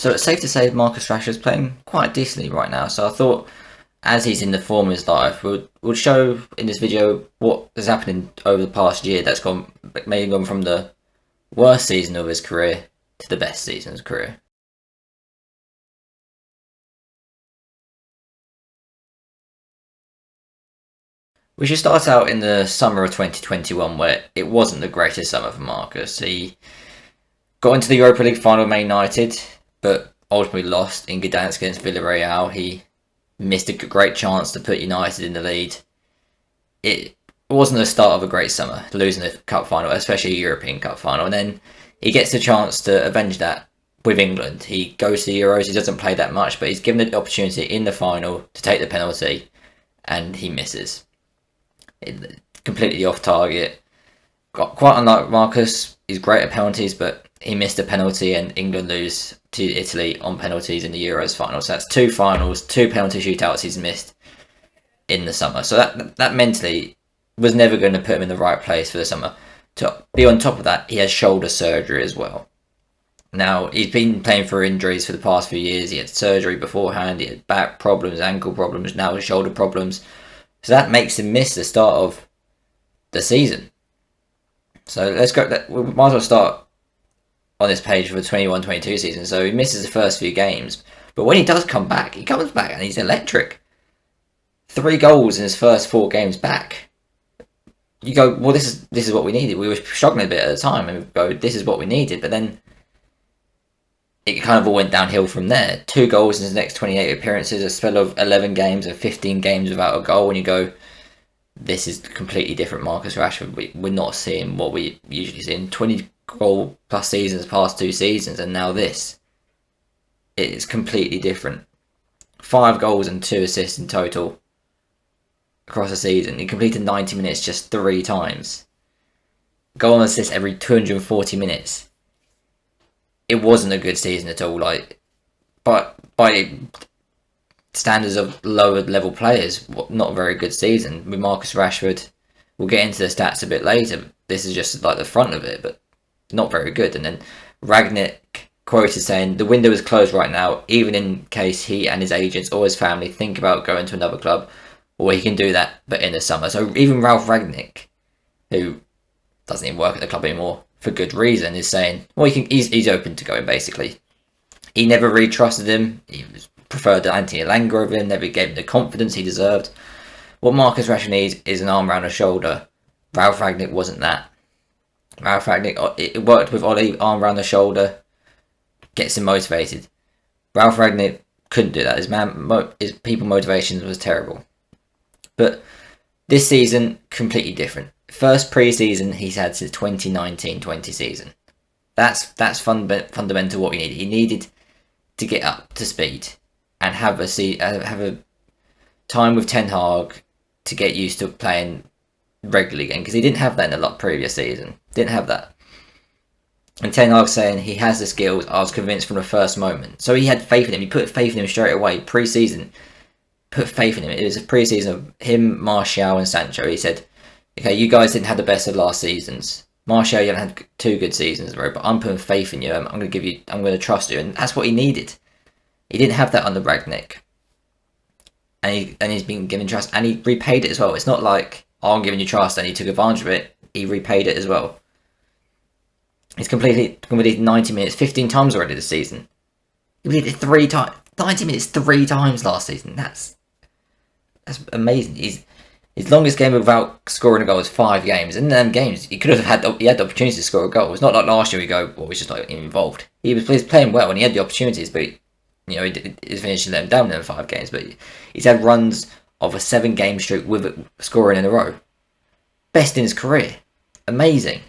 So it's safe to say Marcus Rashford's playing quite decently right now. So I thought, as he's in the form of his life, we'll show in this video what has happened over the past year that's maybe gone from the worst season of his career to the best season of his career. We should start out in the summer of 2021, where it wasn't the greatest summer for Marcus. He got into the Europa League final with Man United, but ultimately lost in Gdansk against Villarreal. He missed a great chance to put United in the lead. It wasn't the start of a great summer, losing the cup final, especially a European Cup final. And then he gets the chance to avenge that with England. He goes to the Euros, he doesn't play that much, but he's given the opportunity in the final to take the penalty, and he misses. Completely off target. Quite unlike Marcus, he's great at penalties, but he missed a penalty and England lose to Italy on penalties in the Euros final. So that's two finals, two penalty shootouts he's missed in the summer. So that mentally was never going to put him in the right place for the summer. To be on top of that, he has shoulder surgery as well. Now, he's been playing for injuries for the past few years. He had surgery beforehand, he had back problems, ankle problems, now shoulder problems. So that makes him miss the start of the season. So let's go. We might as well start on this page for the 21-22 season. So he misses the first few games. But when he does come back, he comes back and he's electric. 3 goals in his first 4 games back. You go, well, this is what we needed. We were struggling a bit at the time, and we go, this is what we needed. But then it kind of all went downhill from there. 2 goals in his next 28 appearances, a spell of 11 games and 15 games without a goal. And you go, this is completely different Marcus Rashford. We're not seeing what we usually see in 20 goal plus seasons past 2 seasons, and now this. It's completely different. 5 goals and 2 assists in total across the season. He completed 90 minutes just 3 times. Goal and assist every 240 minutes. It wasn't a good season at all. But by standards of lower level players, not a very good season. With Marcus Rashford, we'll get into the stats a bit later. This is just like the front of it, but not very good. And then Rangnick quoted saying, the window is closed right now, even in case he and his agents or his family think about going to another club, or he can do that, but in the summer. So even Ralph Rangnick, who doesn't even work at the club anymore for good reason, is saying, well, he's open to going, basically. He never really trusted him. He preferred Anthony Elanga over him, never gave him the confidence he deserved. What Marcus Rashford needs is an arm around the shoulder. Ralph Rangnick wasn't that. Ralph Rangnick, it worked with Ollie, arm around the shoulder, gets him motivated. Ralph Rangnick couldn't do that. His people motivation was terrible. But this season, completely different. First pre-season he's had since 2019-20 season. That's fundamental what he needed. He needed to get up to speed and have a time with Ten Hag to get used to playing regularly again, because he didn't have that in the previous season. Didn't have that. And Ten Hag saying he has the skills, I was convinced from the first moment. So he had faith in him. He put faith in him straight away. Pre-season, put faith in him. It was a pre-season of him, Martial and Sancho. He said, okay, you guys didn't have the best of last seasons. Martial, you haven't had 2 good seasons in a row, but I'm putting faith in you. I'm going to trust you. And that's what he needed. He didn't have that under Rangnick. And he's been given trust, and he repaid it as well. It's not like, oh, I'm giving you trust, and he took advantage of it. He repaid it as well. He's completed 90 minutes 15 times already this season. He completed 3 times, 90 minutes 3 times last season. That's amazing. His longest game without scoring a goal was 5 games. In them games, he had the opportunity to score a goal. It's not like last year we go, well, he's just not involved. He was playing well and he had the opportunities, but he's finishing them down in 5 games. But he's had runs of a 7-game streak with scoring in a row. Best in his career. Amazing.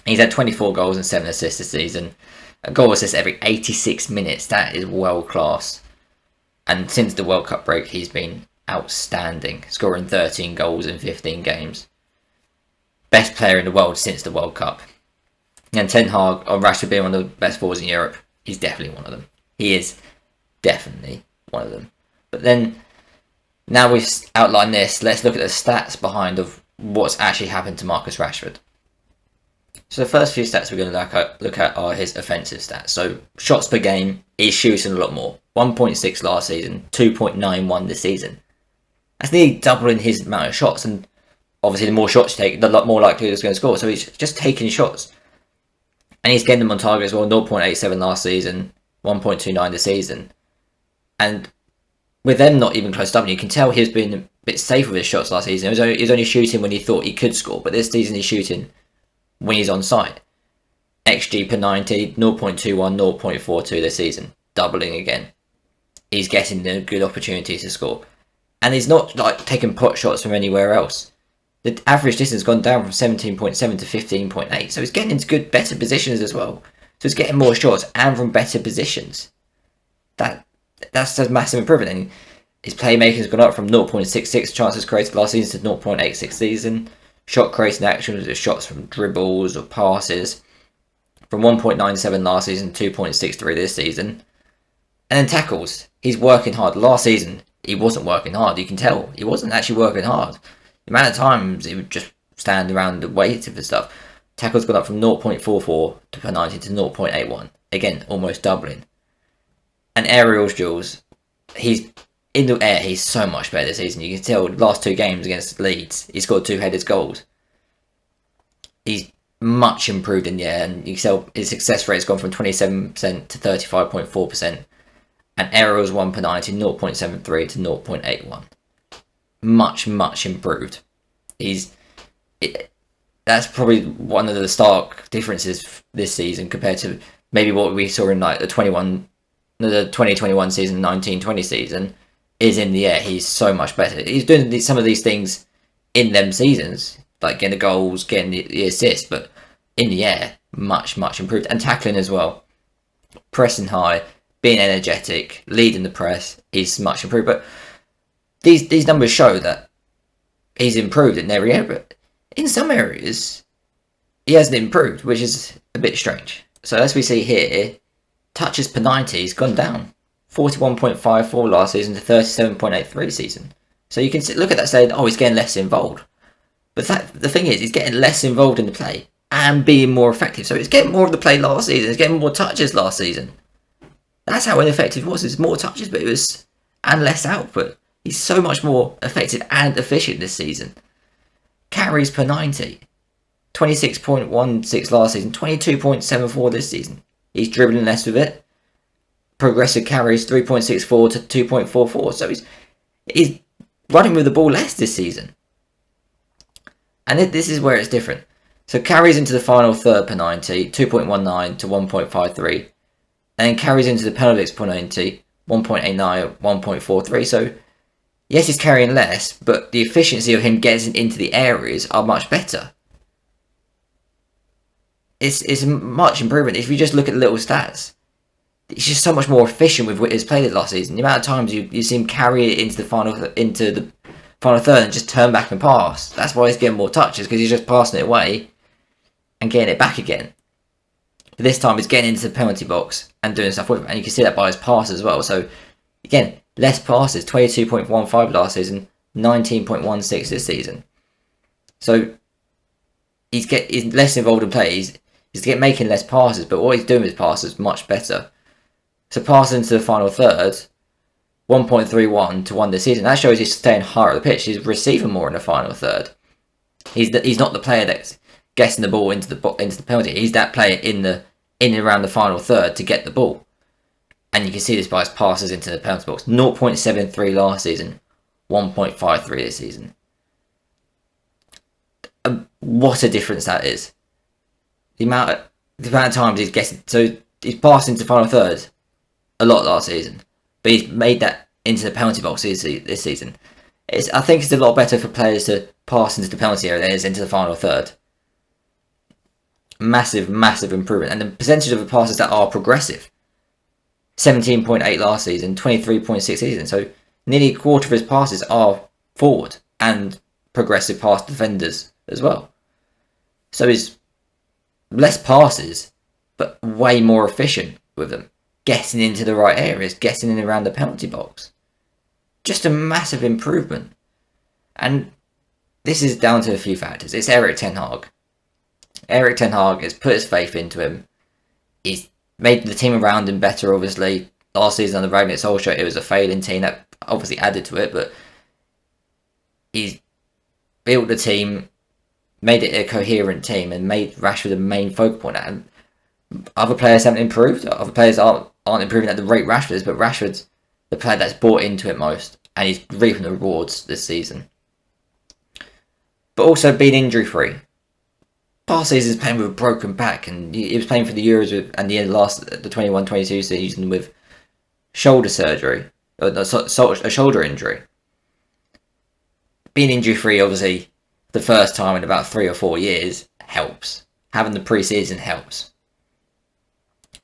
He's had 24 goals and 7 assists this season. A goal assist every 86 minutes. That is world class. And since the World Cup break, he's been outstanding, scoring 13 goals in 15 games. Best player in the world since the World Cup. And Ten Hag, on Rashford being one of the best forwards in Europe, he's definitely one of them. He is definitely one of them. But then, now we've outlined this, let's look at the stats behind of what's actually happened to Marcus Rashford. So the first few stats we're going to look at are his offensive stats. So shots per game, He's shooting a lot more. 1.6 last season, 2.91 this season. That's nearly doubling his amount of shots, and obviously the more shots you take, the lot more likely he's going to score. So he's just taking shots. And he's getting them on target as well, 0.87 last season, 1.29 this season. And with them not even close to doubling, you can tell he's been a bit safe with his shots last season. He was only shooting when he thought he could score, but this season he's shooting when he's on site. XG per 90, 0.21, 0.42 this season, doubling again. He's getting the good opportunities to score. And he's not like taking pot shots from anywhere else. The average distance has gone down from 17.7 to 15.8. So he's getting into good, better positions as well. So he's getting more shots and from better positions. That's a massive improvement. And his playmaking has gone up from 0.66 chances created last season to 0.86 season. Shot creating actions with shots from dribbles or passes from 1.97 last season to 2.63 this season. And then tackles. He's working hard. Last season, he wasn't working hard. You can tell he wasn't actually working hard. The amount of times he would just stand around and wait for stuff. Tackles gone up from 0.44 per 90 to 0.81. Again, almost doubling. And aerial duels, he's in the air. He's so much better this season. You can tell the last 2 games against Leeds, he scored 2-headed goals. He's much improved in the air, and you can tell his success rate's gone from 27% to 35.4%. And aerials 1 per 90, 0.73 to 0.81. Much improved. That's probably one of the stark differences this season compared to maybe what we saw in like the 2021 season, 19-20 season. Is in the air, he's so much better. He's doing some of these things in them seasons, like getting the goals, getting the assists, but in the air, much improved. And tackling as well. Pressing high, being energetic, leading the press, he's much improved. But these numbers show that he's improved in every area, but in some areas, he hasn't improved, which is a bit strange. So as we see here, touches per 90 has gone down. 41.54 last season to 37.83 season. So you can look at that saying, oh, he's getting less involved. But the thing is, he's getting less involved in the play and being more effective. So he's getting more of the play last season. He's getting more touches last season. That's how ineffective it was. It's more touches, but and less output. He's so much more effective and efficient this season. Carries per 90. 26.16 last season. 22.74 this season. He's dribbling less with it. Progressive carries 3.64 to 2.44. So he's running with the ball less this season. And this is where it's different. So carries into the final third per 90. 2.19 to 1.53. And then carries into the penalties per 90. 1.89, 1.43. So yes, he's carrying less, but the efficiency of him getting into the areas are much better. It's a much improvement. If you just look at the little stats, he's just so much more efficient with his play last season. The amount of times you see him carry it into the final third and just turn back and pass. That's why he's getting more touches, because he's just passing it away and getting it back again. But this time he's getting into the penalty box and doing stuff with it, and you can see that by his pass as well. So again, less passes, 22.15 last season, 19.16 this season. So he's less involved in plays. He's making less passes, but what he's doing with passes much better. So passing into the final third, 1.31 to 1 this season. That shows he's staying higher at the pitch. He's receiving more in the final third. He's not the player that's getting the ball into the penalty. He's that player in and around the final third to get the ball. And you can see this by his passes into the penalty box. 0.73 last season, 1.53 this season. What a difference that is. The amount of times he's getting... So he's passed into the final third a lot last season. But he's made that into the penalty box this season. I think it's a lot better for players to pass into the penalty area than it is into the final third. Massive improvement. And the percentage of the passes that are progressive. 17.8 last season, 23.6 season. So nearly a quarter of his passes are forward and progressive pass defenders as well. So he's less passes, but way more efficient with them. Getting into the right areas, getting in around the penalty box. Just a massive improvement. And this is down to a few factors. It's Erik ten Hag. Erik ten Hag has put his faith into him. He's made the team around him better, obviously. last season under Ragnar Solskjaer, it was a failing team that obviously added to it, but he's built the team, made it a coherent team, and made Rashford the main focal point. And other players haven't improved. Other players aren't improving at the rate Rashford is, but Rashford's the player that's bought into it most, and he's reaping the rewards this season. But also being injury free. Past seasons playing with a broken back, and he was playing for the Euros and the the 21-22 season with shoulder surgery, a shoulder injury. Being injury free, obviously, the first time in about 3 or 4 years helps. Having the pre-season helps.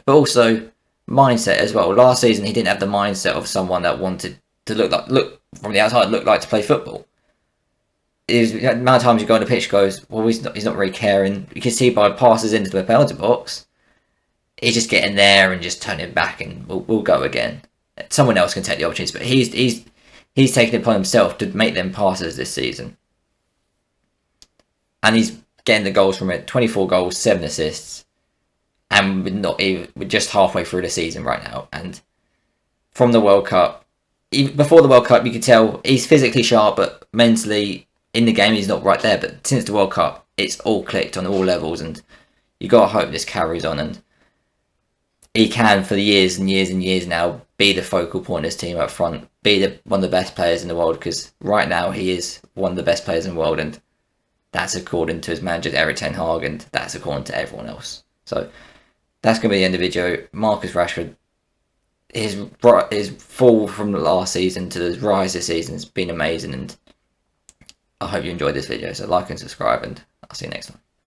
But also mindset as well. Last season he didn't have the mindset of someone that wanted to look from the outside look like to play football. The amount of times you go on the pitch goes, well, he's not really caring. You can see by passes into the penalty box, he's just getting there and just turning back, and we'll go again. Someone else can take the opportunities, but he's taken it upon himself to make them passes this season, and he's getting the goals from it. 24 goals, 7 assists, and we're just halfway through the season right now. And from the World Cup, even before the World Cup, you could tell he's physically sharp, but mentally in the game he's not right there. But since the World Cup, it's all clicked on all levels, and you got to hope this carries on, and he can, for the years and years and years now, be the focal point of this team up front, be one of the best players in the world, because right now he is one of the best players in the world, and that's according to his manager Erik ten Hag, and that's according to everyone else. So that's going to be the end of the video. Marcus Rashford, his fall from the last season to the rise this season has been amazing, and I hope you enjoyed this video. So like and subscribe, and I'll see you next time.